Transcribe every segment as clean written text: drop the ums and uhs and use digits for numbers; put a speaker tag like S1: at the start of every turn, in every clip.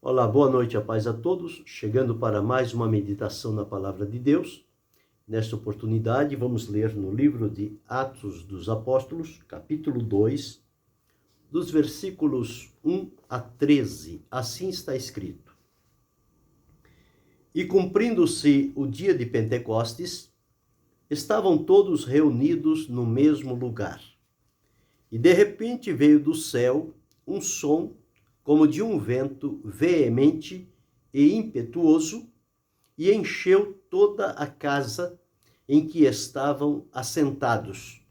S1: Olá, boa noite, a paz a todos. Chegando para mais uma meditação na Palavra de Deus. Nesta oportunidade, vamos ler no livro de Atos dos Apóstolos, capítulo 2, dos versículos 1 a 13. Assim está escrito: E cumprindo-se o dia de Pentecostes, estavam todos reunidos no mesmo lugar. E de repente veio do céu um som como de um vento veemente e impetuoso, e encheu toda a casa em que estavam assentados.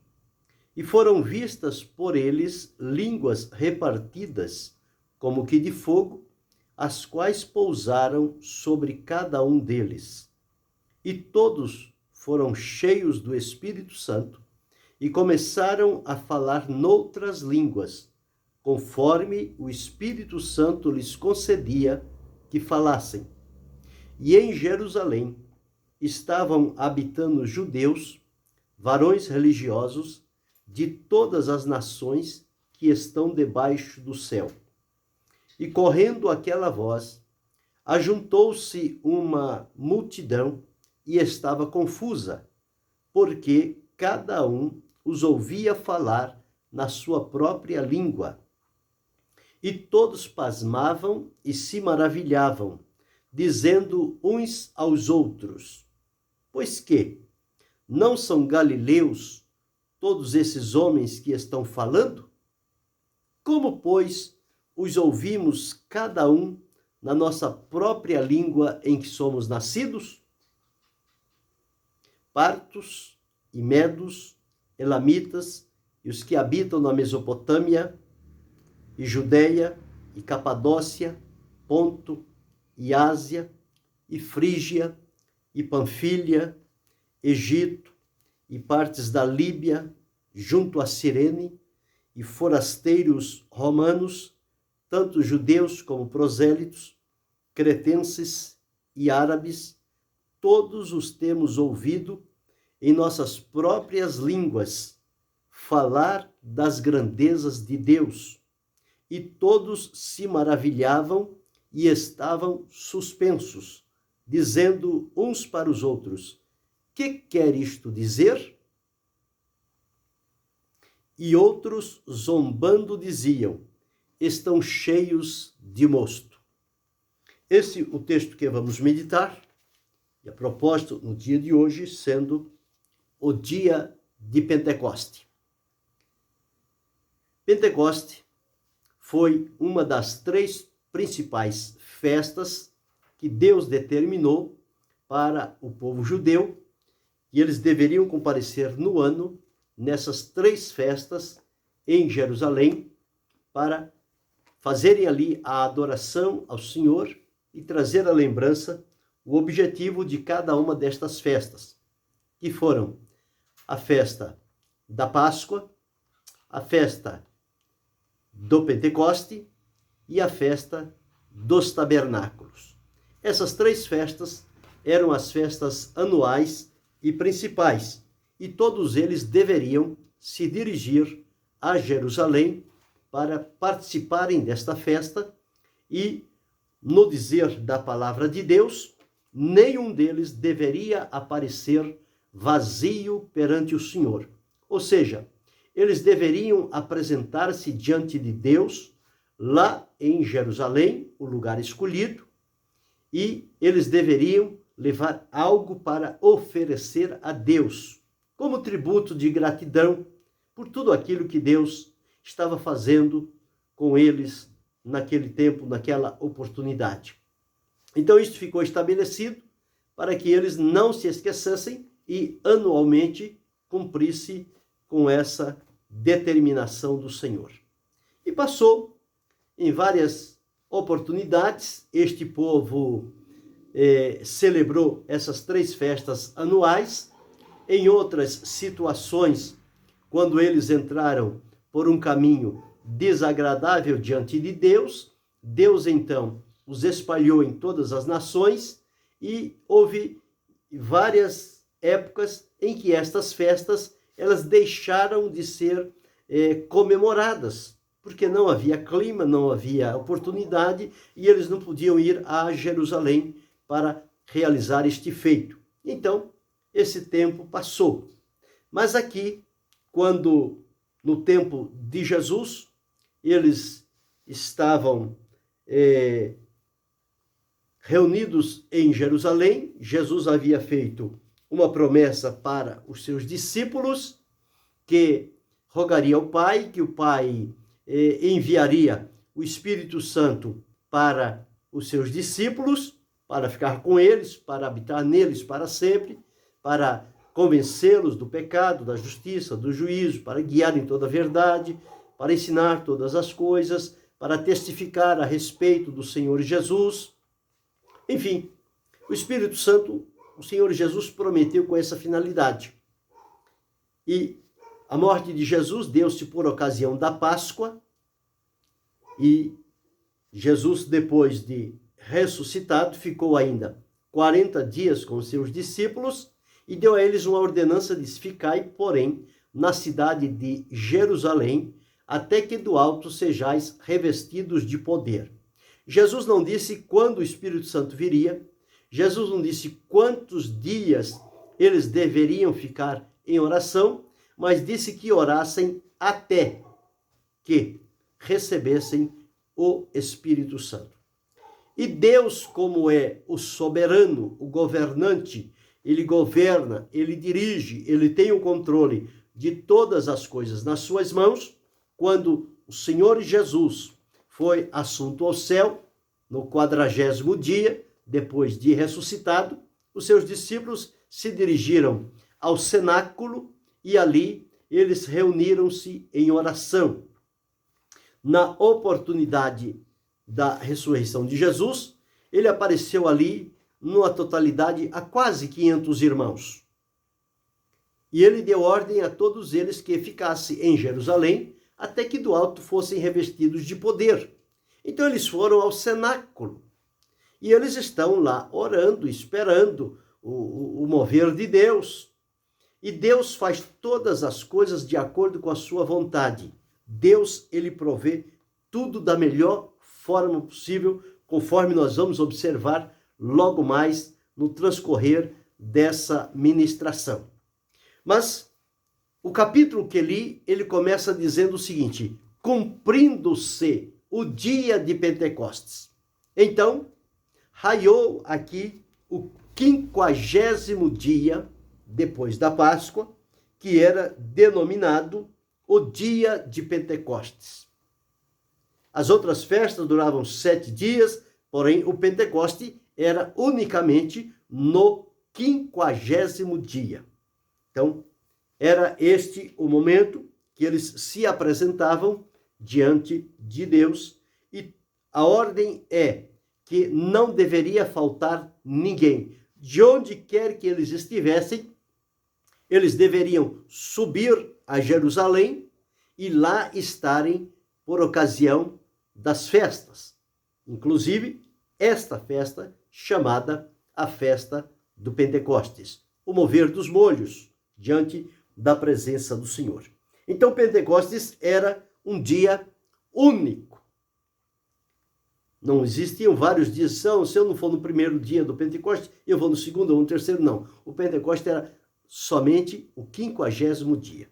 S1: E foram vistas por eles línguas repartidas, como que de fogo, as quais pousaram sobre cada um deles. E todos foram cheios do Espírito Santo, e começaram a falar noutras línguas, conforme o Espírito Santo lhes concedia que falassem. E em Jerusalém estavam habitando judeus, varões religiosos de todas as nações que estão debaixo do céu. E correndo aquela voz, ajuntou-se uma multidão e estava confusa, porque cada um os ouvia falar na sua própria língua. E todos pasmavam e se maravilhavam, dizendo uns aos outros: Pois que não são galileus todos esses homens que estão falando? Como, pois, os ouvimos cada um na nossa própria língua em que somos nascidos? Partos e medos, elamitas e os que habitam na Mesopotâmia, e Judeia, e Capadócia, Ponto, e Ásia, e Frígia, e Panfilha, Egito, e partes da Líbia, junto a Cirene, e forasteiros romanos, tanto judeus como prosélitos, cretenses e árabes, todos os temos ouvido em nossas próprias línguas falar das grandezas de Deus. E todos se maravilhavam e estavam suspensos, dizendo uns para os outros: Que quer isto dizer? E outros, zombando, diziam: Estão cheios de mosto. Esse é o texto que vamos meditar, e a propósito, no dia de hoje, sendo o dia de Pentecoste. Pentecoste foi uma das três principais festas que Deus determinou para o povo judeu, e eles deveriam comparecer no ano nessas três festas em Jerusalém para fazerem ali a adoração ao Senhor e trazer à lembrança o objetivo de cada uma destas festas, que foram a festa da Páscoa, a festa do Pentecoste e a festa dos tabernáculos. Essas três festas eram as festas anuais e principais, e todos eles deveriam se dirigir a Jerusalém para participarem desta festa, e, no dizer da palavra de Deus, nenhum deles deveria aparecer vazio perante o Senhor. Ou seja, eles deveriam apresentar-se diante de Deus, lá em Jerusalém, o lugar escolhido, e eles deveriam levar algo para oferecer a Deus, como tributo de gratidão por tudo aquilo que Deus estava fazendo com eles naquele tempo, naquela oportunidade. Então, isto ficou estabelecido para que eles não se esquecessem e anualmente cumprisse com essa determinação do Senhor. E passou em várias oportunidades, este povo celebrou essas três festas anuais. Em outras situações, quando eles entraram por um caminho desagradável diante de Deus, Deus então os espalhou em todas as nações, e houve várias épocas em que estas festas elas deixaram de ser comemoradas, porque não havia clima, não havia oportunidade e eles não podiam ir a Jerusalém para realizar este feito. Então, esse tempo passou. Mas aqui, quando no tempo de Jesus, eles estavam reunidos em Jerusalém, Jesus havia feito uma promessa para os seus discípulos, que rogaria ao Pai, que o Pai enviaria o Espírito Santo para os seus discípulos, para ficar com eles, para habitar neles para sempre, para convencê-los do pecado, da justiça, do juízo, para guiar em toda a verdade, para ensinar todas as coisas, para testificar a respeito do Senhor Jesus. Enfim, o Espírito Santo, o Senhor Jesus prometeu com essa finalidade. E a morte de Jesus deu-se por ocasião da Páscoa, e Jesus, depois de ressuscitado, ficou ainda 40 dias com seus discípulos e deu a eles uma ordenança de ficai, porém, na cidade de Jerusalém, até que do alto sejais revestidos de poder. Jesus não disse quando o Espírito Santo viria, Jesus não disse quantos dias eles deveriam ficar em oração, mas disse que orassem até que recebessem o Espírito Santo. E Deus, como é o soberano, o governante, ele governa, ele dirige, ele tem o controle de todas as coisas nas suas mãos. Quando o Senhor Jesus foi assunto ao céu, no 40º dia, depois de ressuscitado, os seus discípulos se dirigiram ao cenáculo e ali eles reuniram-se em oração. Na oportunidade da ressurreição de Jesus, ele apareceu ali numa totalidade a quase 500 irmãos. E ele deu ordem a todos eles que ficassem em Jerusalém até que do alto fossem revestidos de poder. Então eles foram ao cenáculo e eles estão lá orando, esperando o mover de Deus. E Deus faz todas as coisas de acordo com a sua vontade. Deus, ele provê tudo da melhor forma possível, conforme nós vamos observar logo mais no transcorrer dessa ministração. Mas o capítulo que li, ele começa dizendo o seguinte: cumprindo-se o dia de Pentecostes. Então, raiou aqui o 50º dia depois da Páscoa, que era denominado o dia de Pentecostes. As outras festas duravam 7 dias, porém o Pentecoste era unicamente no 50º dia. Então, era este o momento que eles se apresentavam diante de Deus, e a ordem é que não deveria faltar ninguém. De onde quer que eles estivessem, eles deveriam subir a Jerusalém e lá estarem por ocasião das festas. Inclusive, esta festa chamada a festa do Pentecostes, o mover dos molhos diante da presença do Senhor. Então, Pentecostes era um dia único. Não existiam vários dias, se eu não for no primeiro dia do Pentecostes, eu vou no segundo ou no terceiro, não. O Pentecostes era somente o 50º dia.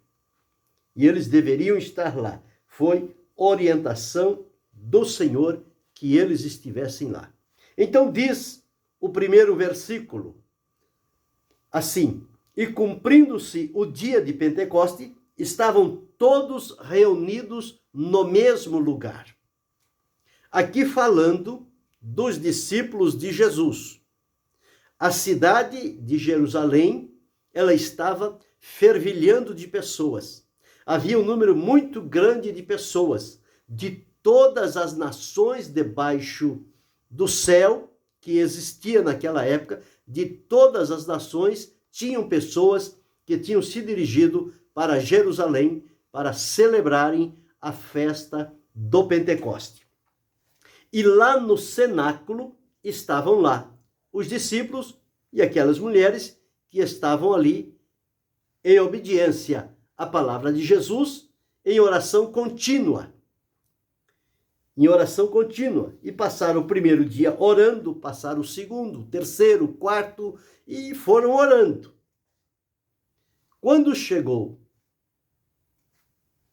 S1: E eles deveriam estar lá. Foi orientação do Senhor que eles estivessem lá. Então diz o primeiro versículo assim: e cumprindo-se o dia de Pentecoste, estavam todos reunidos no mesmo lugar. Aqui falando dos discípulos de Jesus. A cidade de Jerusalém, ela estava fervilhando de pessoas. Havia um número muito grande de pessoas, de todas as nações debaixo do céu que existia naquela época, de todas as nações, tinham pessoas que tinham se dirigido para Jerusalém para celebrarem a festa do Pentecoste. E lá no cenáculo estavam lá os discípulos e aquelas mulheres que estavam ali em obediência à palavra de Jesus, em oração contínua. em oração contínua. E passaram o primeiro dia orando, passaram o segundo, o terceiro, o quarto, e foram orando. Quando chegou,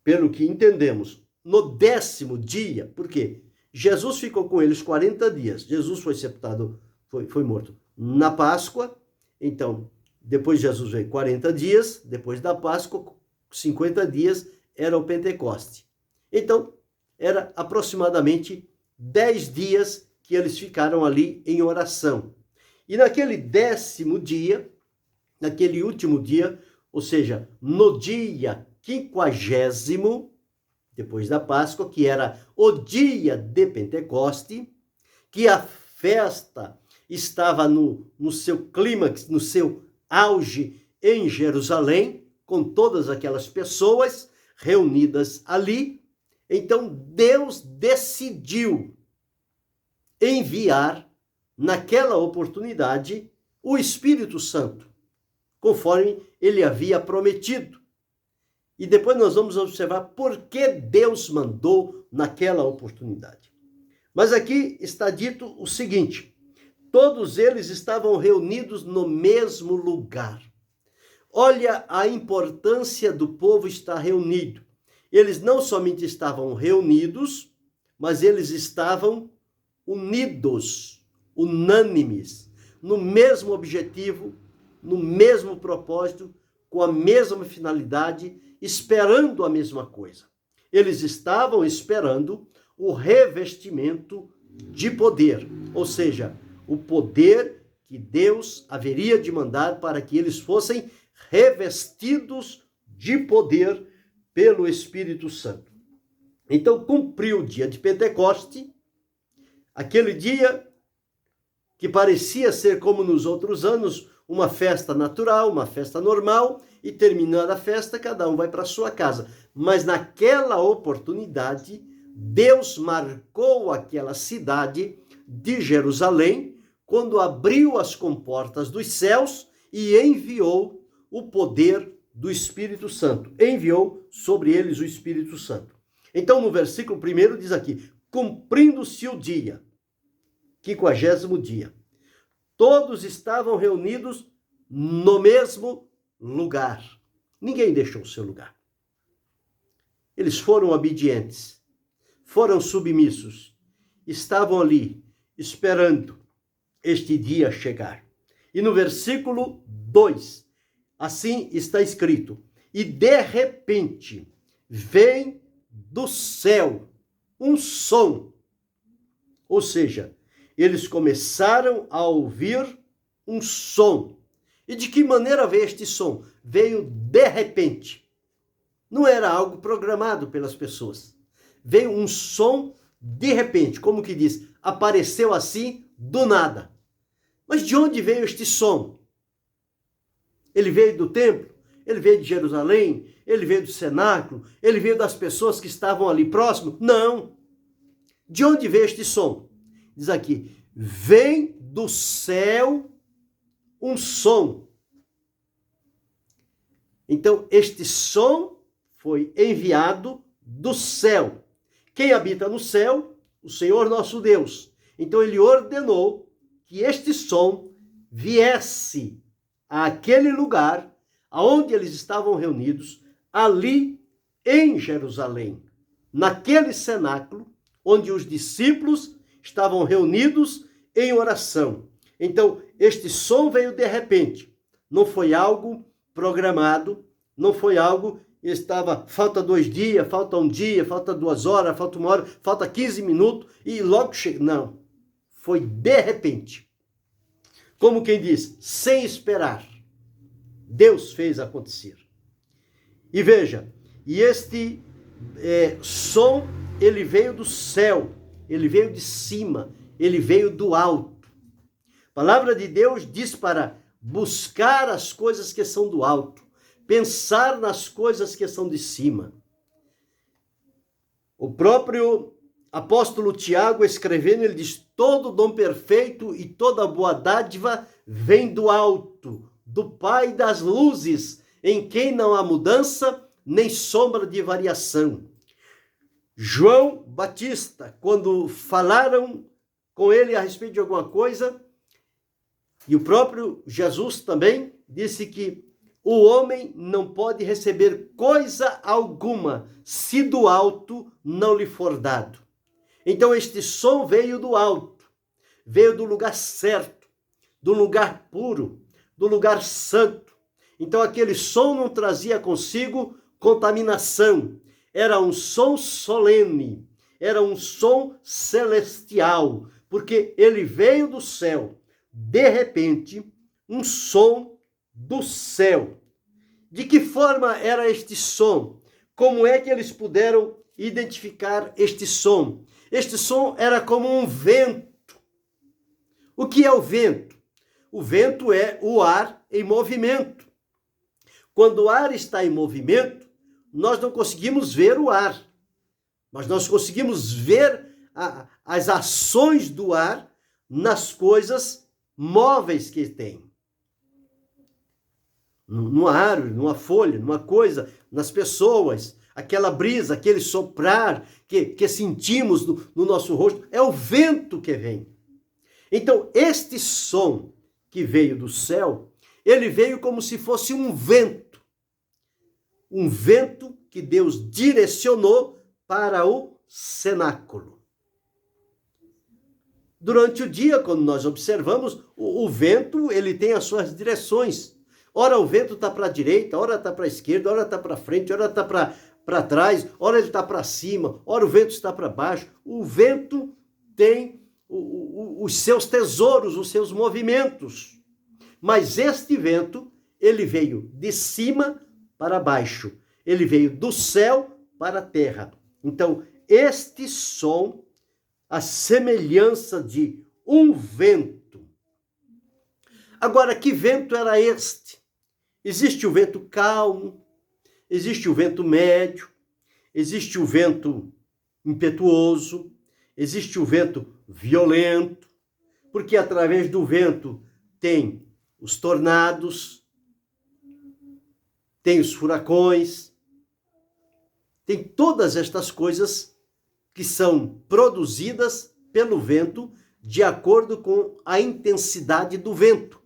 S1: pelo que entendemos, no 10º dia, porque Jesus ficou com eles 40 dias. Jesus foi sepultado, foi morto na Páscoa. Então, depois Jesus veio 40 dias, depois da Páscoa, 50 dias era o Pentecoste. Então, era aproximadamente 10 dias que eles ficaram ali em oração. E naquele 10º dia, naquele último dia, ou seja, no dia 50º, depois da Páscoa, que era o dia de Pentecoste, que a festa estava no seu clímax, no seu auge em Jerusalém, com todas aquelas pessoas reunidas ali. Então Deus decidiu enviar naquela oportunidade o Espírito Santo, conforme ele havia prometido. E depois nós vamos observar por que Deus mandou naquela oportunidade. Mas aqui está dito o seguinte: todos eles estavam reunidos no mesmo lugar. Olha a importância do povo estar reunido. Eles não somente estavam reunidos, mas eles estavam unidos, unânimes, no mesmo objetivo, no mesmo propósito, com a mesma finalidade, esperando a mesma coisa. Eles estavam esperando o revestimento de poder, ou seja, o poder que Deus haveria de mandar para que eles fossem revestidos de poder pelo Espírito Santo. Então, cumpriu o dia de Pentecoste, aquele dia que parecia ser como nos outros anos, uma festa natural, uma festa normal, e terminando a festa, cada um vai para sua casa. Mas naquela oportunidade, Deus marcou aquela cidade de Jerusalém, quando abriu as comportas dos céus e enviou o poder do Espírito Santo. Enviou sobre eles o Espírito Santo. Então, no versículo 1 diz aqui: cumprindo-se o dia, 50º dia, todos estavam reunidos no mesmo lugar. Ninguém deixou o seu lugar. Eles foram obedientes, foram submissos, estavam ali esperando este dia chegar. E no versículo 2, assim está escrito: e de repente vem do céu um som. Ou seja, eles começaram a ouvir um som. E de que maneira veio este som? Veio de repente. Não era algo programado pelas pessoas. Veio um som de repente, como que diz, apareceu assim do nada. Mas de onde veio este som? Ele veio do templo? Ele veio de Jerusalém? Ele veio do cenáculo? Ele veio das pessoas que estavam ali próximo? Não. De onde veio este som? Diz aqui: vem do céu um som. Então, este som foi enviado do céu. Quem habita no céu? O Senhor nosso Deus. Então, ele ordenou que este som viesse àquele lugar aonde eles estavam reunidos, ali em Jerusalém, naquele cenáculo onde os discípulos estavam reunidos em oração. Então, este som veio de repente. Não foi algo programado, não foi algo que estava, falta 2 dias, falta 1 dia, falta 2 horas, falta 1 hora, falta 15 minutos e logo chega. Não, foi de repente. Como quem diz, sem esperar. Deus fez acontecer. E veja, e este som, ele veio do céu, ele veio de cima, ele veio do alto. A palavra de Deus diz para buscar as coisas que são do alto, pensar nas coisas que são de cima. O próprio apóstolo Tiago, escrevendo, ele diz: todo dom perfeito e toda boa dádiva vem do alto, do Pai das luzes, em quem não há mudança nem sombra de variação. João Batista, quando falaram com ele a respeito de alguma coisa, e o próprio Jesus também disse que o homem não pode receber coisa alguma se do alto não lhe for dado. Então este som veio do alto, veio do lugar certo, do lugar puro, do lugar santo. Então aquele som não trazia consigo contaminação. Era um som solene, era um som celestial, porque ele veio do céu. De repente, um som do céu. De que forma era este som? Como é que eles puderam identificar este som? Este som era como um vento. O que é o vento? O vento é o ar em movimento. Quando o ar está em movimento, nós não conseguimos ver o ar, mas nós conseguimos ver as ações do ar nas coisas móveis que tem. Numa árvore, numa folha, numa coisa, nas pessoas, aquela brisa, aquele soprar que sentimos no nosso rosto, é o vento que vem. Então, este som que veio do céu, ele veio como se fosse um vento que Deus direcionou para o cenáculo. Durante o dia, quando nós observamos, o vento, ele tem as suas direções. Ora o vento está para a direita, ora está para a esquerda, ora está para frente, ora está para trás, ora ele está para cima, ora o vento está para baixo. O vento tem os seus tesouros, os seus movimentos. Mas este vento, ele veio de cima para baixo. Ele veio do céu para a terra. Então, este som, a semelhança de um vento. Agora, que vento era este? Existe o vento calmo, existe o vento médio, existe o vento impetuoso, existe o vento violento, porque através do vento tem os tornados, tem os furacões, tem todas estas coisas que são produzidas pelo vento de acordo com a intensidade do vento.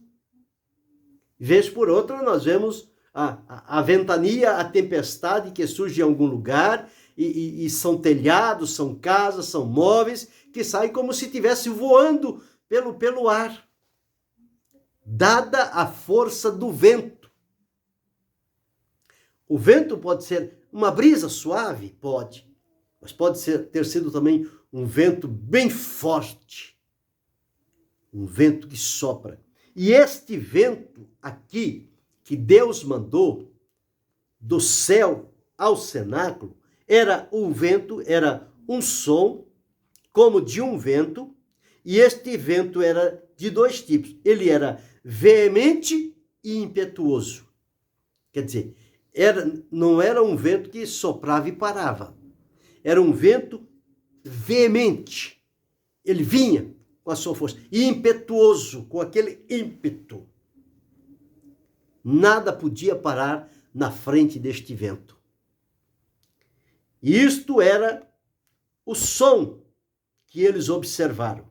S1: Vez por outra, nós vemos a ventania, a tempestade que surge em algum lugar, e são telhados, são casas, são móveis, que saem como se estivesse voando pelo ar, dada a força do vento. O vento pode ser uma brisa suave? Pode. Mas pode ter sido também um vento bem forte. Um vento que sopra. E este vento aqui, que Deus mandou do céu ao cenáculo, era um som como de um vento, e este vento era de dois tipos. Ele era veemente e impetuoso. Quer dizer, não era um vento que soprava e parava. Era um vento veemente. Ele vinha com a sua força. E impetuoso, com aquele ímpeto. Nada podia parar na frente deste vento. E isto era o som que eles observaram.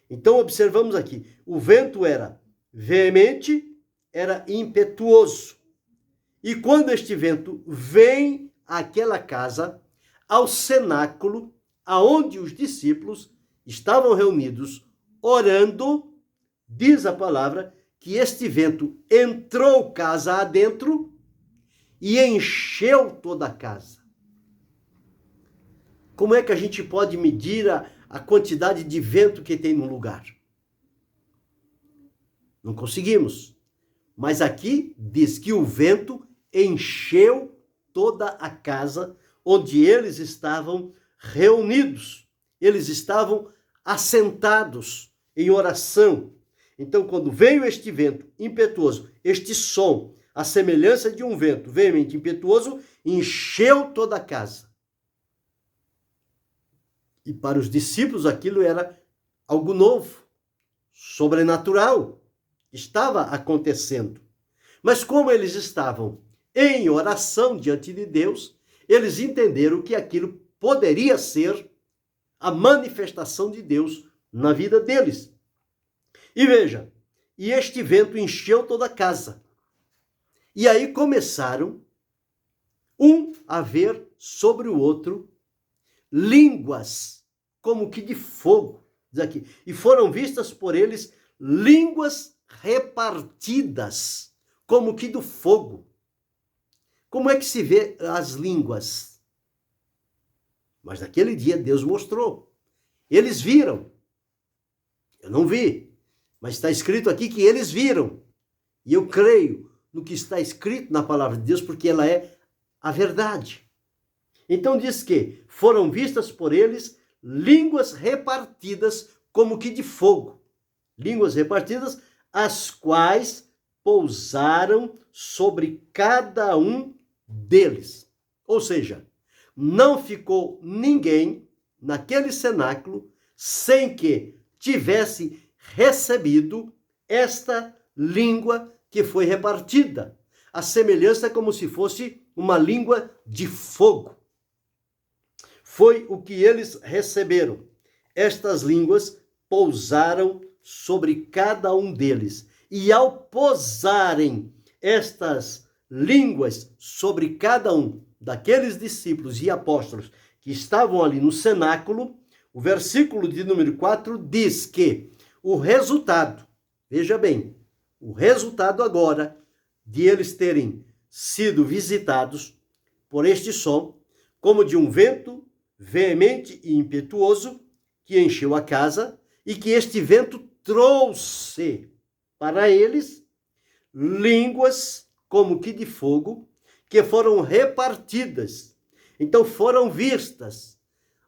S1: Então, observamos aqui. O vento era veemente, era impetuoso. E quando este vento vem àquela casa, ao cenáculo, aonde os discípulos estavam reunidos, orando, diz a palavra que este vento entrou casa adentro e encheu toda a casa. Como é que a gente pode medir a quantidade de vento que tem no lugar? Não conseguimos. Mas aqui diz que o vento encheu toda a casa onde eles estavam reunidos. Eles estavam assentados em oração. Então, quando veio este vento impetuoso, este som, a semelhança de um vento veemente impetuoso, encheu toda a casa. E para os discípulos aquilo era algo novo, sobrenatural, estava acontecendo. Mas como eles estavam em oração diante de Deus, eles entenderam que aquilo poderia ser a manifestação de Deus na vida deles. E veja, e este vento encheu toda a casa. E aí começaram um a ver sobre o outro línguas, como que de fogo, diz aqui. E foram vistas por eles línguas repartidas, como que do fogo. Como é que se vê as línguas? Mas naquele dia Deus mostrou. Eles viram. Eu não vi, mas está escrito aqui que eles viram. E eu creio no que está escrito na palavra de Deus, porque ela é a verdade. Então diz que foram vistas por eles línguas repartidas como que de fogo. Línguas repartidas, as quais pousaram sobre cada um deles. Ou seja, não ficou ninguém naquele cenáculo sem que tivesse recebido esta língua que foi repartida. A semelhança é como se fosse uma língua de fogo. Foi o que eles receberam. Estas línguas pousaram sobre cada um deles. E ao pousarem estas línguas sobre cada um daqueles discípulos e apóstolos que estavam ali no cenáculo, o versículo de número 4 diz que o resultado, veja bem, o resultado agora de eles terem sido visitados por este som, como de um vento veemente e impetuoso que encheu a casa, e que este vento trouxe para eles línguas como que de fogo, que foram repartidas. Então foram vistas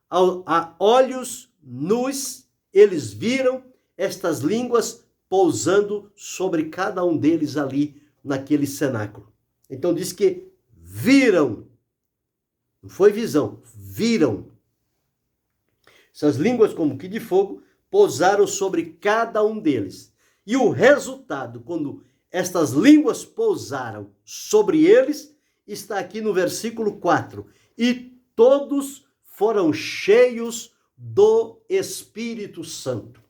S1: a olhos nus, eles viram estas línguas pousando sobre cada um deles ali naquele cenáculo. Então diz que viram, não foi visão, viram. Essas línguas como que de fogo pousaram sobre cada um deles. E o resultado, quando estas línguas pousaram sobre eles, está aqui no versículo 4. E todos foram cheios do Espírito Santo.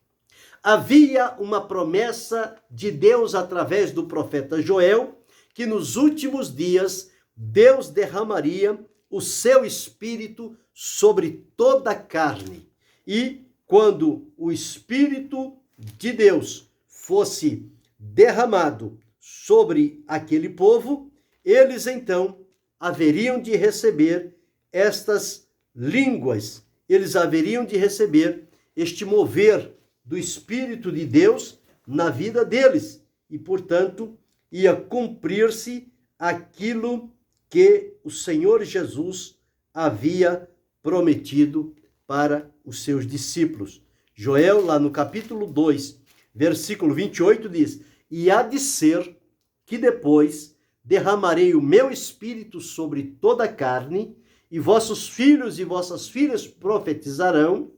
S1: Havia uma promessa de Deus através do profeta Joel, que nos últimos dias Deus derramaria o seu Espírito sobre toda a carne. E quando o Espírito de Deus fosse derramado sobre aquele povo, eles então haveriam de receber estas línguas, eles haveriam de receber este mover do Espírito de Deus na vida deles. E, portanto, ia cumprir-se aquilo que o Senhor Jesus havia prometido para os seus discípulos. Joel, lá no capítulo 2, versículo 28, diz: E há de ser que depois derramarei o meu Espírito sobre toda a carne, e vossos filhos e vossas filhas profetizarão,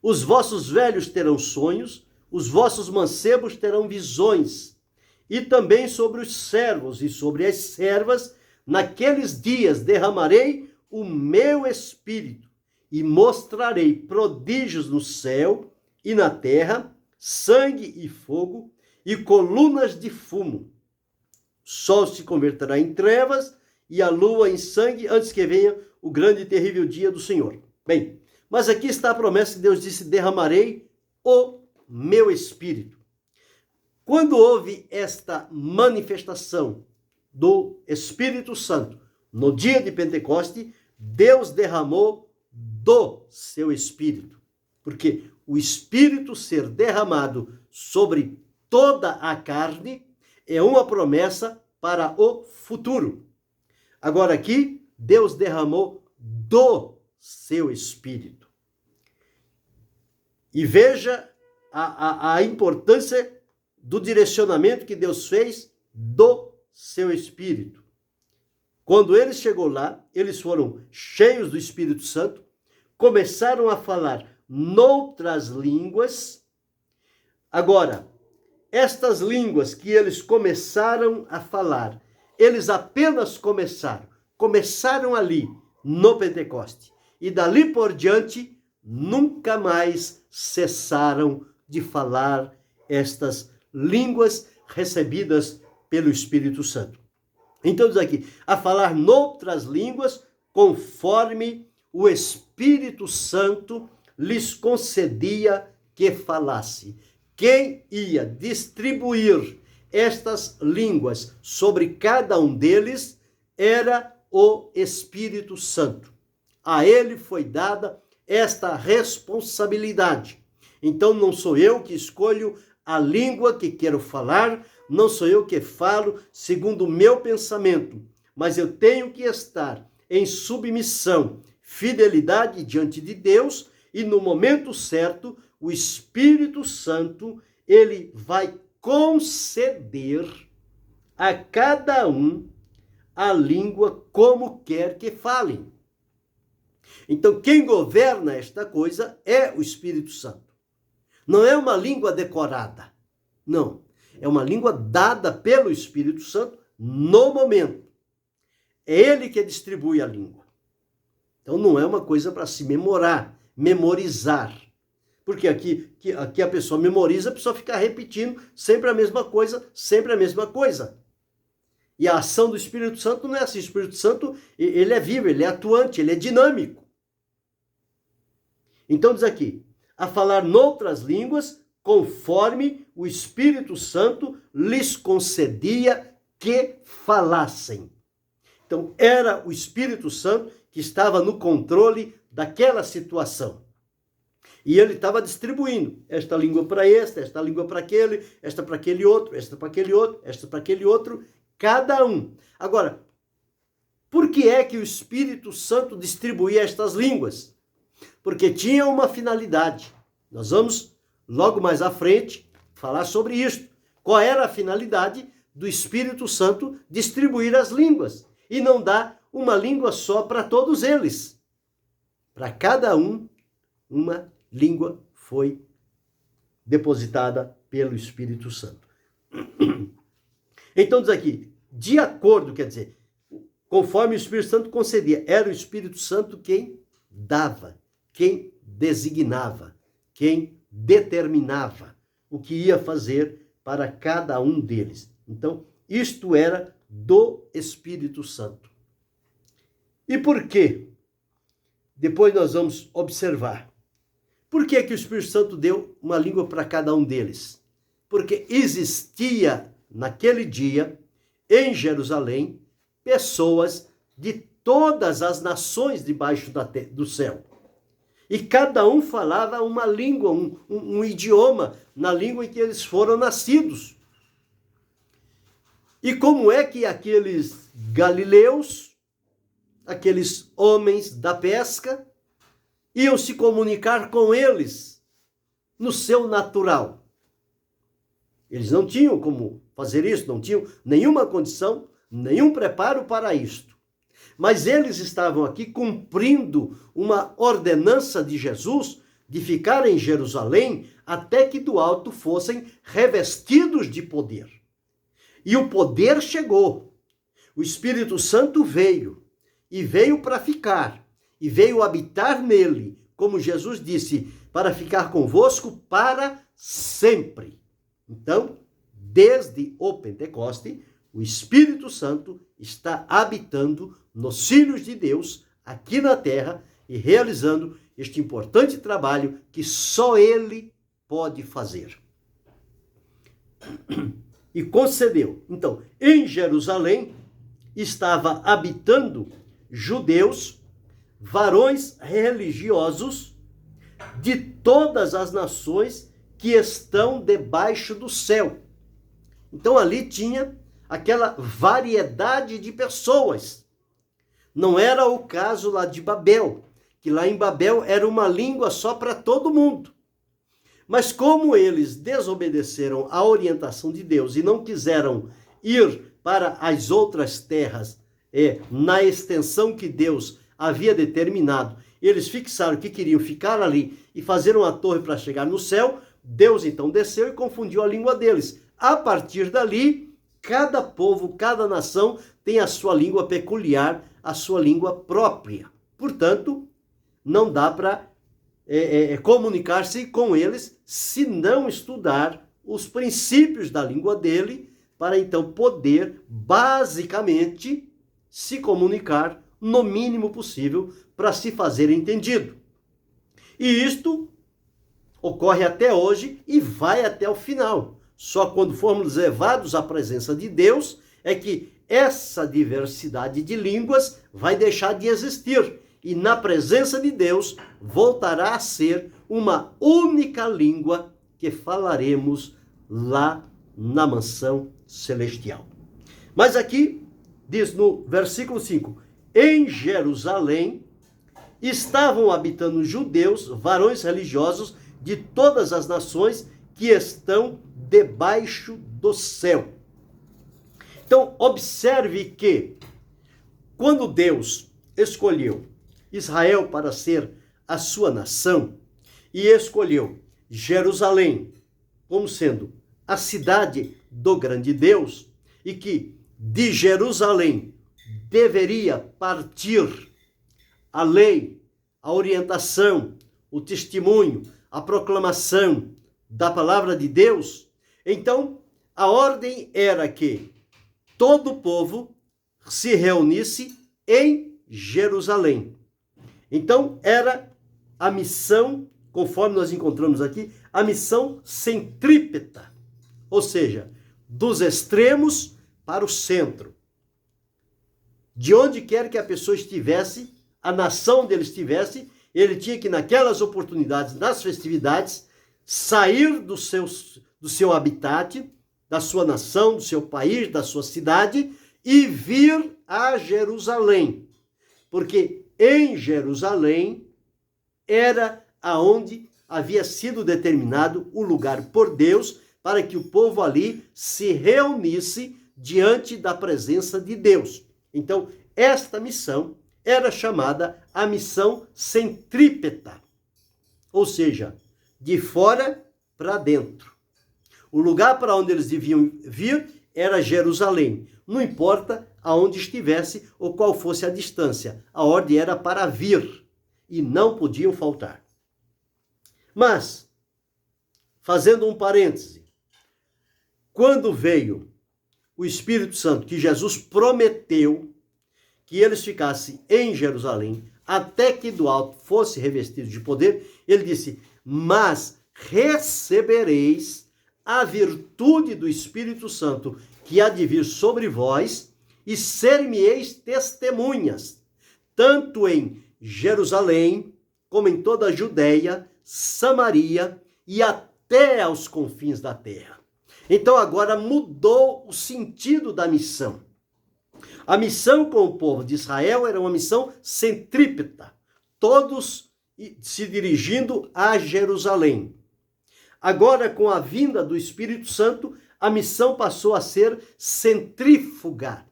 S1: os vossos velhos terão sonhos, os vossos mancebos terão visões, e também sobre os servos e sobre as servas, naqueles dias derramarei o meu Espírito, e mostrarei prodígios no céu e na terra, sangue e fogo, e colunas de fumo. O sol se converterá em trevas, e a lua em sangue, antes que venha o grande e terrível dia do Senhor. Bem, mas aqui está a promessa que Deus disse: derramarei o meu Espírito. Quando houve esta manifestação do Espírito Santo, no dia de Pentecoste, Deus derramou do seu Espírito. Porque o Espírito ser derramado sobre toda a carne é uma promessa para o futuro. Agora aqui, Deus derramou do seu Espírito. E veja a importância do direcionamento que Deus fez do seu Espírito. Quando ele chegou lá, eles foram cheios do Espírito Santo, começaram a falar noutras línguas. Agora, estas línguas que eles começaram a falar, eles apenas começaram ali, no Pentecoste. E dali por diante, nunca mais cessaram de falar estas línguas recebidas pelo Espírito Santo. Então diz aqui, a falar noutras línguas, conforme o Espírito Santo lhes concedia que falasse. Quem ia distribuir estas línguas sobre cada um deles era o Espírito Santo. A ele foi dada esta responsabilidade. Então não sou eu que escolho a língua que quero falar, não sou eu que falo segundo o meu pensamento, mas eu tenho que estar em submissão, fidelidade diante de Deus, e no momento certo, o Espírito Santo, ele vai conceder a cada um a língua como quer que falem. Então, quem governa esta coisa é o Espírito Santo. Não é uma língua decorada. Não. É uma língua dada pelo Espírito Santo no momento. É ele que distribui a língua. Então, não é uma coisa para se memorizar. Porque aqui a pessoa memoriza, a pessoa fica repetindo sempre a mesma coisa, sempre a mesma coisa. E a ação do Espírito Santo não é assim. O Espírito Santo, ele é vivo, ele é atuante, ele é dinâmico. Então diz aqui, a falar noutras línguas, conforme o Espírito Santo lhes concedia que falassem. Então era o Espírito Santo que estava no controle daquela situação. E ele estava distribuindo esta língua para esta língua para aquele, esta para aquele outro, esta para aquele outro, esta para aquele outro, cada um. Agora, por que é que o Espírito Santo distribuía estas línguas? Porque tinha uma finalidade. Nós vamos, logo mais à frente, falar sobre isto. Qual era a finalidade do Espírito Santo distribuir as línguas? E não dar uma língua só para todos eles. Para cada um, uma língua foi depositada pelo Espírito Santo. Então diz aqui, de acordo, quer dizer, conforme o Espírito Santo concedia, era o Espírito Santo quem dava, quem designava, quem determinava o que ia fazer para cada um deles. Então, isto era do Espírito Santo. E por quê? Depois nós vamos observar. Por que que o Espírito Santo deu uma língua para cada um deles? Porque existia naquele dia, em Jerusalém, pessoas de todas as nações debaixo do céu. E cada um falava uma língua, um idioma, na língua em que eles foram nascidos. E como é que aqueles galileus, aqueles homens da pesca, iam se comunicar com eles no seu natural? Eles não tinham como fazer isso, não tinham nenhuma condição, nenhum preparo para isto. Mas eles estavam aqui cumprindo uma ordenança de Jesus de ficar em Jerusalém até que do alto fossem revestidos de poder. E o poder chegou. O Espírito Santo veio, e veio para ficar, e veio habitar nele, como Jesus disse, para ficar convosco para sempre. Então, desde o Pentecoste, o Espírito Santo está habitando nos filhos de Deus, aqui na terra, e realizando este importante trabalho que só ele pode fazer. E concedeu. Então, em Jerusalém, estava habitando judeus, varões religiosos de todas as nações que estão debaixo do céu. Então ali tinha aquela variedade de pessoas. Não era o caso lá de Babel, que lá em Babel era uma língua só para todo mundo. Mas como eles desobedeceram à orientação de Deus e não quiseram ir para as outras terras na extensão que Deus havia determinado, eles fixaram que queriam ficar ali e fazer uma torre para chegar no céu, Deus então desceu e confundiu a língua deles. A partir dali, cada povo, cada nação tem a sua língua peculiar, a sua língua própria. Portanto, não dá para comunicar-se com eles se não estudar os princípios da língua dele, para então poder, basicamente, se comunicar no mínimo possível para se fazer entendido. E isto ocorre até hoje e vai até o final. Só quando formos levados à presença de Deus é que essa diversidade de línguas vai deixar de existir. E na presença de Deus voltará a ser uma única língua que falaremos lá na mansão celestial. Mas aqui diz no versículo 5: em Jerusalém estavam habitando judeus, varões religiosos de todas as nações que estão debaixo do céu. Então, observe que quando Deus escolheu Israel para ser a sua nação e escolheu Jerusalém como sendo a cidade do grande Deus, e que de Jerusalém deveria partir a lei, a orientação, o testemunho, a proclamação da palavra de Deus, então a ordem era que todo o povo se reunisse em Jerusalém. Então era a missão, conforme nós encontramos aqui, a missão centrípeta, ou seja, dos extremos para o centro. De onde quer que a pessoa estivesse, a nação dele estivesse, ele tinha que, naquelas oportunidades, nas festividades, sair do seu habitat, da sua nação, do seu país, da sua cidade, e vir a Jerusalém. Porque em Jerusalém era aonde havia sido determinado o lugar por Deus para que o povo ali se reunisse diante da presença de Deus. Então, esta missão era chamada a missão centrípeta, ou seja, de fora para dentro. O lugar para onde eles deviam vir era Jerusalém. Não importa aonde estivesse ou qual fosse a distância. A ordem era para vir e não podiam faltar. Mas, fazendo um parêntese, quando veio o Espírito Santo, que Jesus prometeu que eles ficassem em Jerusalém, até que do alto fosse revestido de poder, ele disse: mas recebereis a virtude do Espírito Santo que há de vir sobre vós, e ser-me-eis testemunhas, tanto em Jerusalém, como em toda a Judeia, Samaria e até aos confins da terra. Então agora mudou o sentido da missão. A missão com o povo de Israel era uma missão centrípeta, todos se dirigindo a Jerusalém. Agora, com a vinda do Espírito Santo, a missão passou a ser centrífuga,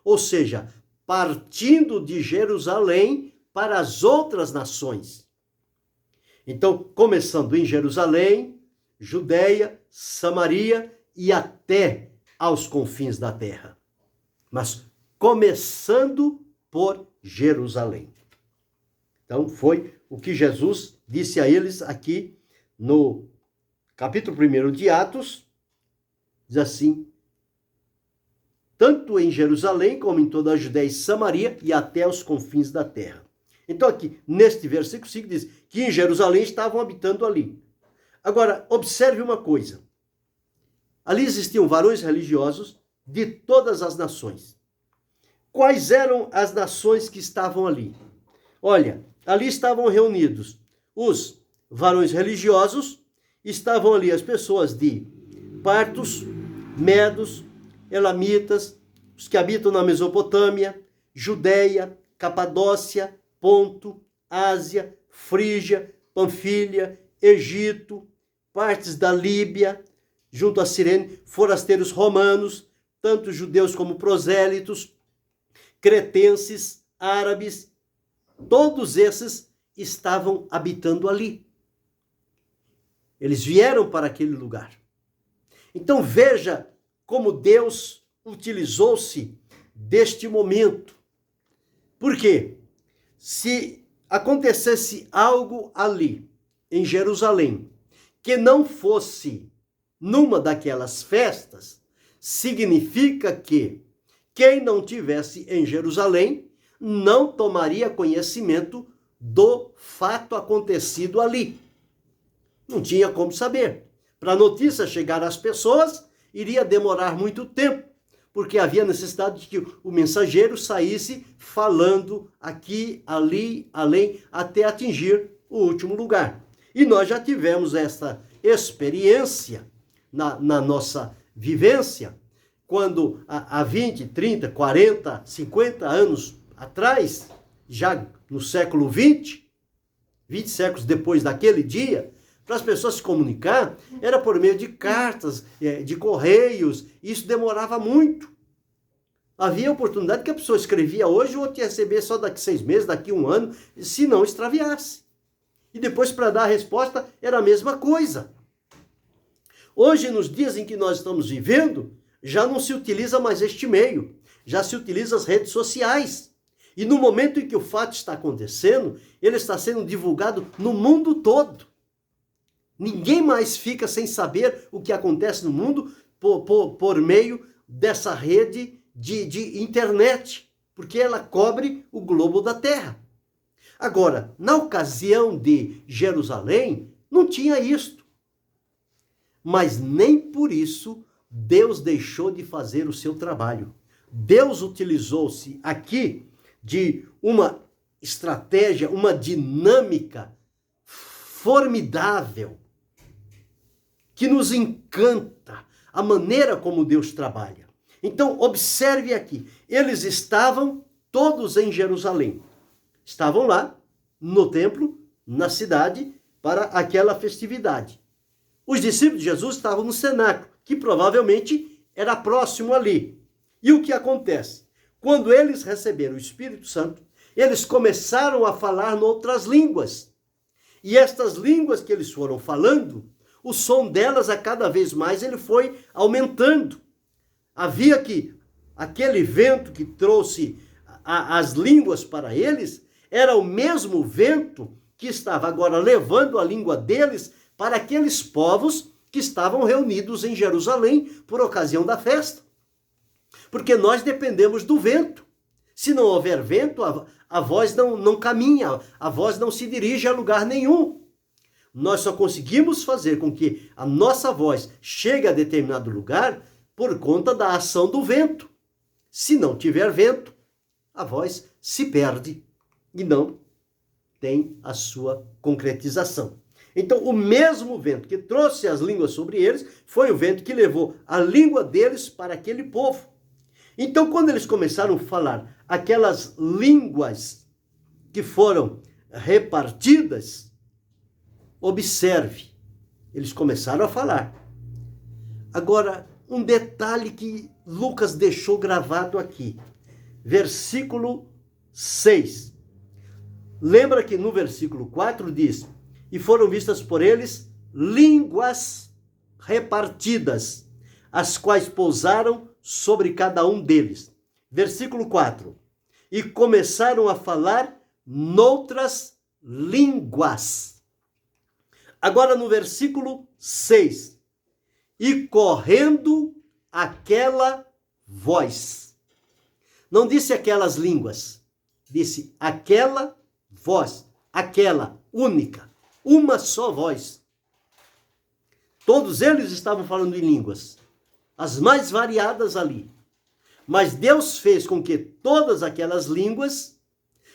S1: ou seja, partindo de Jerusalém para as outras nações. Então, começando em Jerusalém, Judeia, Samaria e até aos confins da terra. Mas começando por Jerusalém. Então, foi o que Jesus disse a eles aqui no capítulo 1 de Atos, diz assim: tanto em Jerusalém como em toda a Judeia e Samaria e até os confins da terra. Então aqui, neste versículo 5 diz que em Jerusalém estavam habitando ali. Agora, observe uma coisa. Ali existiam varões religiosos de todas as nações. Quais eram as nações que estavam ali? Olha, ali estavam reunidos os varões religiosos, estavam ali as pessoas de partos, medos, elamitas, os que habitam na Mesopotâmia, Judeia, Capadócia, Ponto, Ásia, Frígia, Panfilha, Egito, partes da Líbia, junto a Cirene, forasteiros romanos, tanto judeus como prosélitos, cretenses, árabes, todos esses estavam habitando ali. Eles vieram para aquele lugar. Então veja como Deus utilizou-se deste momento. Por quê? se acontecesse algo ali, em Jerusalém, que não fosse numa daquelas festas, significa que quem não tivesse em Jerusalém não tomaria conhecimento do fato acontecido ali. Não tinha como saber. Para a notícia chegar às pessoas, iria demorar muito tempo, porque havia necessidade de que o mensageiro saísse falando aqui, ali, além, até atingir o último lugar. E nós já tivemos essa experiência na nossa vivência, quando há 20, 30, 40, 50 anos atrás, já no século 20 séculos depois daquele dia, para as pessoas se comunicar, era por meio de cartas, de correios, isso demorava muito. Havia oportunidade que a pessoa escrevia hoje, ou ia receber só daqui 6 meses, daqui 1 ano, se não extraviasse. E depois, para dar a resposta, era a mesma coisa. Hoje, nos dias em que nós estamos vivendo, já não se utiliza mais este meio, já se utiliza as redes sociais. E no momento em que o fato está acontecendo, ele está sendo divulgado no mundo todo. Ninguém mais fica sem saber o que acontece no mundo por meio dessa rede de internet, porque ela cobre o globo da Terra. Agora, na ocasião de Jerusalém, não tinha isto. Mas nem por isso Deus deixou de fazer o seu trabalho. Deus utilizou-se aqui de uma estratégia, uma dinâmica formidável, que nos encanta a maneira como Deus trabalha. Então, observe aqui, eles estavam todos em Jerusalém. Estavam lá, no templo, na cidade, para aquela festividade. Os discípulos de Jesus estavam no cenáculo, que provavelmente era próximo ali. E o que acontece? Quando eles receberam o Espírito Santo, eles começaram a falar noutras línguas. E estas línguas que eles foram falando, o som delas a cada vez mais ele foi aumentando. Havia que aquele vento que trouxe as línguas para eles era o mesmo vento que estava agora levando a língua deles para aqueles povos que estavam reunidos em Jerusalém por ocasião da festa. Porque nós dependemos do vento. Se não houver vento, a voz não caminha, a voz não se dirige a lugar nenhum. Nós só conseguimos fazer com que a nossa voz chegue a determinado lugar por conta da ação do vento. Se não tiver vento, a voz se perde e não tem a sua concretização. Então, o mesmo vento que trouxe as línguas sobre eles foi o vento que levou a língua deles para aquele povo. Então, quando eles começaram a falar aquelas línguas que foram repartidas, observe, eles começaram a falar. Agora, um detalhe que Lucas deixou gravado aqui. Versículo 6. Lembra que no versículo 4 diz: e foram vistas por eles línguas repartidas, as quais pousaram sobre cada um deles. Versículo 4. E começaram a falar noutras línguas. Agora no versículo 6. E correndo aquela voz. Não disse aquelas línguas, disse aquela voz, aquela única, uma só voz. Todos eles estavam falando em línguas, as mais variadas ali. Mas Deus fez com que todas aquelas línguas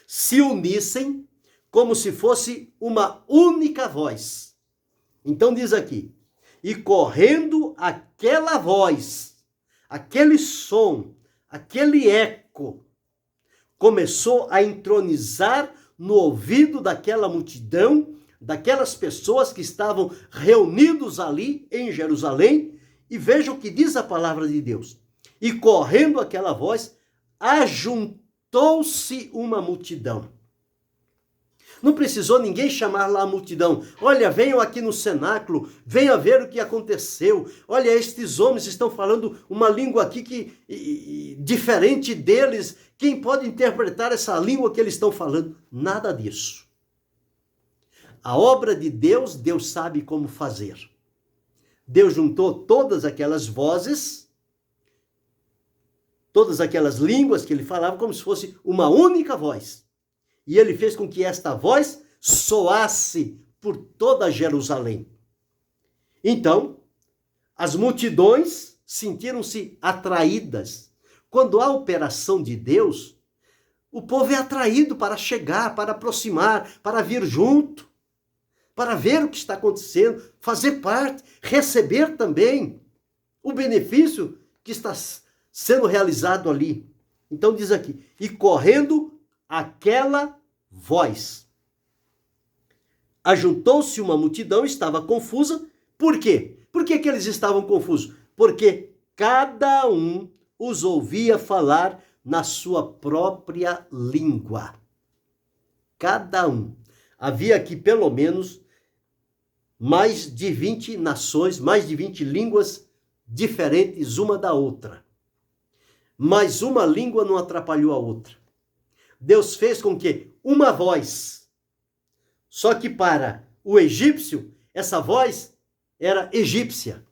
S1: se unissem como se fosse uma única voz. Então diz aqui, e correndo aquela voz, aquele som, aquele eco, começou a entronizar no ouvido daquela multidão, daquelas pessoas que estavam reunidos ali em Jerusalém, e veja o que diz a palavra de Deus. E correndo aquela voz, ajuntou-se uma multidão. Não precisou ninguém chamar lá a multidão. Olha, venham aqui no cenáculo, venham ver o que aconteceu. Olha, estes homens estão falando uma língua aqui diferente deles. Quem pode interpretar essa língua que eles estão falando? Nada disso. A obra de Deus, Deus sabe como fazer. Deus juntou todas aquelas vozes, todas aquelas línguas que ele falava, como se fosse uma única voz. E ele fez com que esta voz soasse por toda Jerusalém. Então, as multidões sentiram-se atraídas. Quando há operação de Deus, o povo é atraído para chegar, para aproximar, para vir junto, para ver o que está acontecendo, fazer parte, receber também o benefício que está sendo realizado ali. Então diz aqui, e correndo aquela voz. Ajuntou-se uma multidão, estava confusa. Por quê? Por que eles estavam confusos? Porque cada um os ouvia falar na sua própria língua. Cada um. Havia aqui pelo menos mais de 20 nações, mais de 20 línguas diferentes uma da outra. Mas uma língua não atrapalhou a outra. Deus fez com que uma voz, só que para o egípcio, essa voz era egípcia.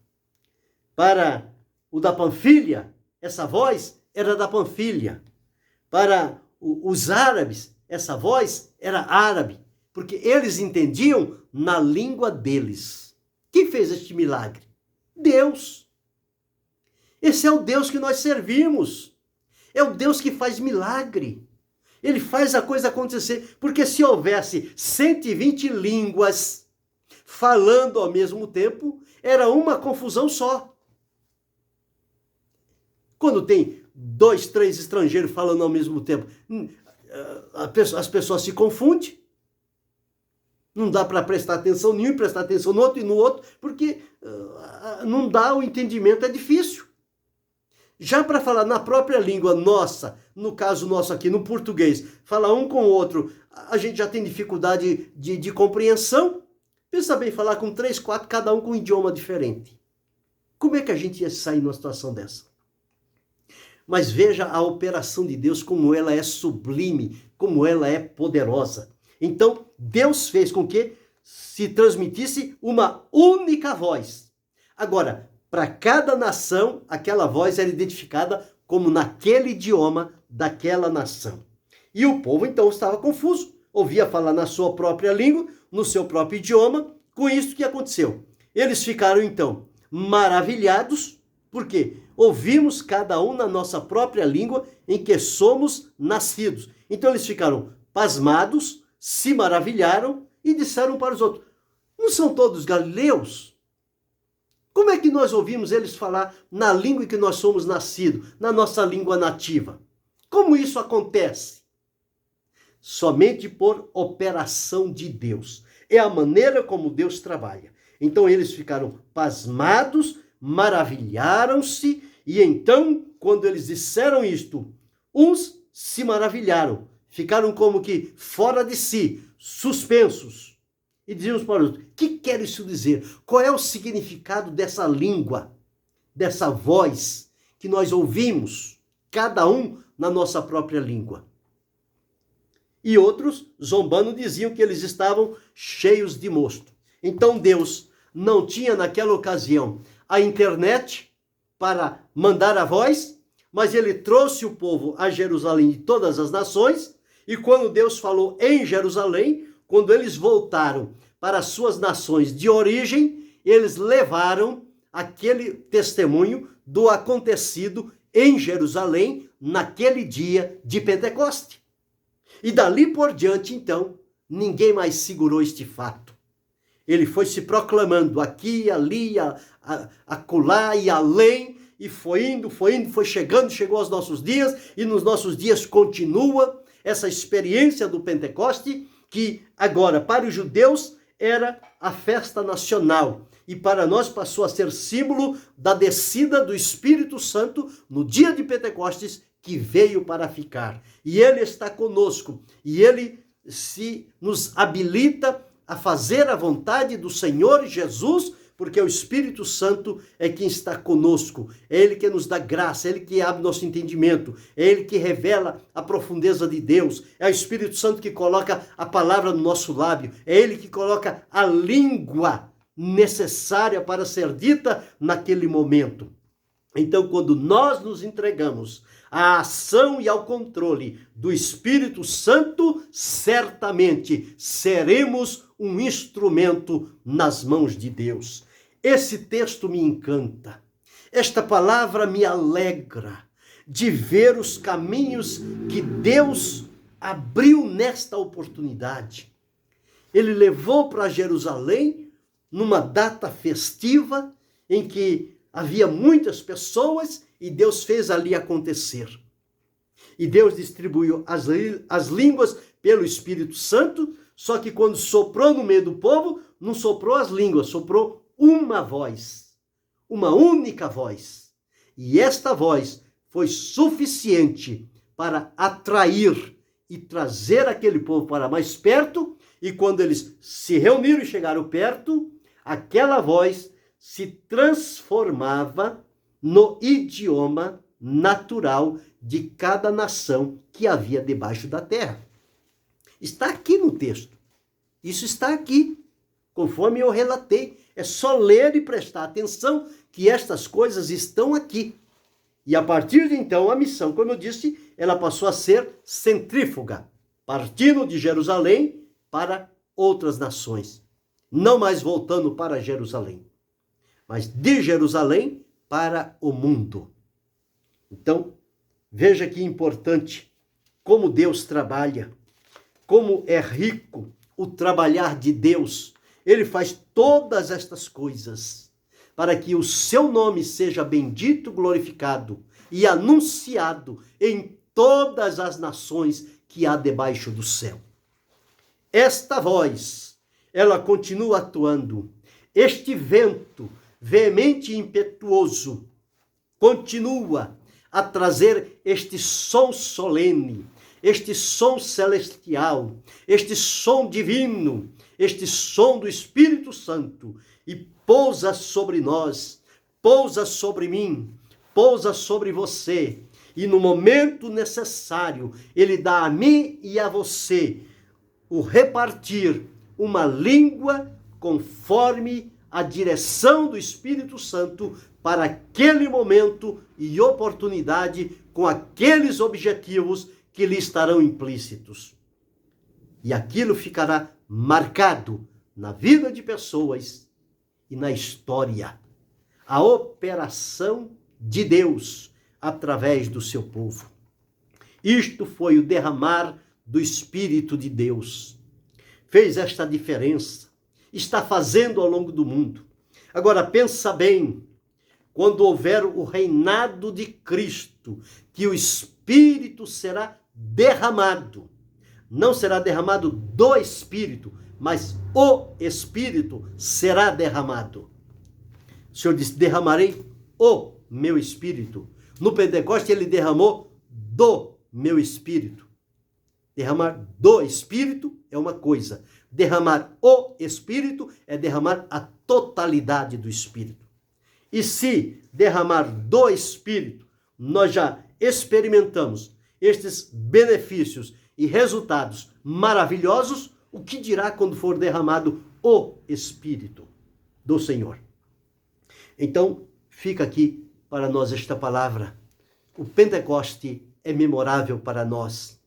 S1: Para o da Panfilha, essa voz era da Panfilha. Para os árabes, essa voz era árabe, porque eles entendiam na língua deles. Quem fez este milagre? Deus. Esse é o Deus que nós servimos. É o Deus que faz milagre. Ele faz a coisa acontecer, porque se houvesse 120 línguas falando ao mesmo tempo, era uma confusão só. Quando tem 2, 3 estrangeiros falando ao mesmo tempo, as pessoas se confundem. Não dá para prestar atenção em um, prestar atenção no outro e no outro, porque não dá, o entendimento é difícil. Já para falar na própria língua nossa, no caso nosso aqui, no português, falar um com o outro, a gente já tem dificuldade de compreensão. Pensa bem, falar com 3, 4, cada um com um idioma diferente. Como é que a gente ia sair numa situação dessa? Mas veja a operação de Deus, como ela é sublime, como ela é poderosa. Então, Deus fez com que se transmitisse uma única voz. Agora, para cada nação, aquela voz era identificada como naquele idioma daquela nação. E o povo então estava confuso, ouvia falar na sua própria língua, no seu próprio idioma. Com isso, que aconteceu? Eles ficaram então maravilhados, porque ouvimos cada um na nossa própria língua em que somos nascidos. Então eles ficaram pasmados, se maravilharam e disseram para os outros: não são todos galileus? Como é que nós ouvimos eles falar na língua em que nós somos nascidos, na nossa língua nativa? Como isso acontece? Somente por operação de Deus. É a maneira como Deus trabalha. Então eles ficaram pasmados, maravilharam-se, e então, quando eles disseram isto, uns se maravilharam, ficaram como que fora de si, suspensos. E dizíamos para os outros: o que quer isso dizer? Qual é o significado dessa língua, dessa voz que nós ouvimos, cada um na nossa própria língua? E outros, zombando, diziam que eles estavam cheios de mosto. Então Deus não tinha naquela ocasião a internet para mandar a voz, mas ele trouxe o povo a Jerusalém de todas as nações, e quando Deus falou em Jerusalém, quando eles voltaram para as suas nações de origem, eles levaram aquele testemunho do acontecido em Jerusalém naquele dia de Pentecoste. E dali por diante, então, ninguém mais segurou este fato. Ele foi se proclamando aqui, ali, acolá e além, e foi indo, foi chegando, chegou aos nossos dias, e nos nossos dias continua essa experiência do Pentecoste, que agora para os judeus era a festa nacional, e para nós passou a ser símbolo da descida do Espírito Santo no dia de Pentecostes, que veio para ficar. E ele está conosco, e ele se nos habilita a fazer a vontade do Senhor Jesus, porque o Espírito Santo é quem está conosco, é Ele que nos dá graça, é Ele que abre nosso entendimento, é Ele que revela a profundeza de Deus, é o Espírito Santo que coloca a palavra no nosso lábio, é Ele que coloca a língua necessária para ser dita naquele momento. Então, quando nós nos entregamos à ação e ao controle do Espírito Santo, certamente seremos um instrumento nas mãos de Deus. Esse texto me encanta. Esta palavra me alegra de ver os caminhos que Deus abriu nesta oportunidade. Ele levou para Jerusalém numa data festiva em que havia muitas pessoas e Deus fez ali acontecer. E Deus distribuiu as línguas pelo Espírito Santo, só que quando soprou no meio do povo, não soprou as línguas, soprou uma voz, uma única voz. E esta voz foi suficiente para atrair e trazer aquele povo para mais perto, e quando eles se reuniram e chegaram perto, aquela voz se transformava no idioma natural de cada nação que havia debaixo da terra. Está aqui no texto. Isso está aqui, conforme eu relatei. É só ler e prestar atenção que estas coisas estão aqui. E a partir de então, a missão, como eu disse, ela passou a ser centrífuga, partindo de Jerusalém para outras nações. Não mais voltando para Jerusalém, mas de Jerusalém para o mundo. Então, veja que importante como Deus trabalha, como é rico o trabalhar de Deus. Ele faz todas estas coisas para que o seu nome seja bendito, glorificado e anunciado em todas as nações que há debaixo do céu. Esta voz, ela continua atuando. Este vento veemente e impetuoso continua a trazer este som solene, este som celestial, este som divino, este som do Espírito Santo, e pousa sobre nós, pousa sobre mim, pousa sobre você, e no momento necessário, ele dá a mim e a você o repartir uma língua conforme a direção do Espírito Santo para aquele momento e oportunidade, com aqueles objetivos que lhe estarão implícitos. E aquilo ficará marcado na vida de pessoas e na história. A operação de Deus através do seu povo. Isto foi o derramar do Espírito de Deus. Fez esta diferença. Está fazendo ao longo do mundo. Agora, pensa bem, quando houver o reinado de Cristo, que o Espírito será derramado. Não será derramado do Espírito, mas o Espírito será derramado. O Senhor disse, derramarei o meu Espírito. No Pentecoste ele derramou do meu Espírito. Derramar do Espírito é uma coisa. Derramar o Espírito é derramar a totalidade do Espírito. E se derramar do Espírito, nós já experimentamos estes benefícios e resultados maravilhosos, o que dirá quando for derramado o Espírito do Senhor? Então, fica aqui para nós esta palavra. O Pentecoste é memorável para nós.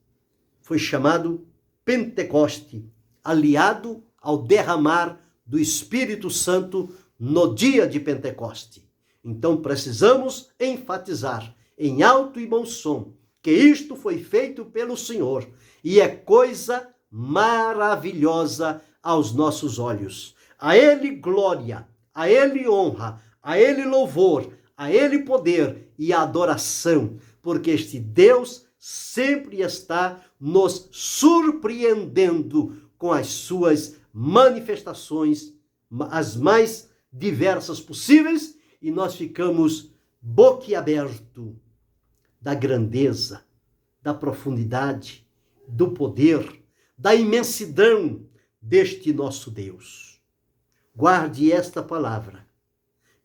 S1: Foi chamado Pentecoste, aliado ao derramar do Espírito Santo no dia de Pentecoste. Então precisamos enfatizar em alto e bom som que isto foi feito pelo Senhor e é coisa maravilhosa aos nossos olhos. A Ele glória, a Ele honra, a Ele louvor, a Ele poder e adoração, porque este Deus sempre está nos surpreendendo com as suas manifestações, as mais diversas possíveis, e nós ficamos boquiaberto da grandeza, da profundidade, do poder, da imensidão deste nosso Deus. Guarde esta palavra.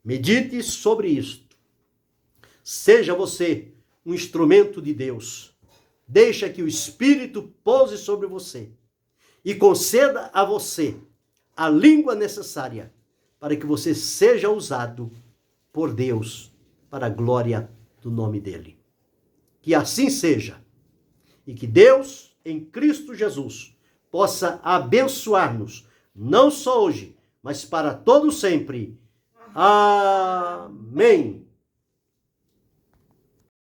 S1: Medite sobre isto. Seja você um instrumento de Deus. Deixa que o Espírito pouse sobre você e conceda a você a língua necessária para que você seja usado por Deus para a glória do nome dele. Que assim seja e que Deus, em Cristo Jesus, possa abençoar-nos, não só hoje, mas para todo sempre. Amém.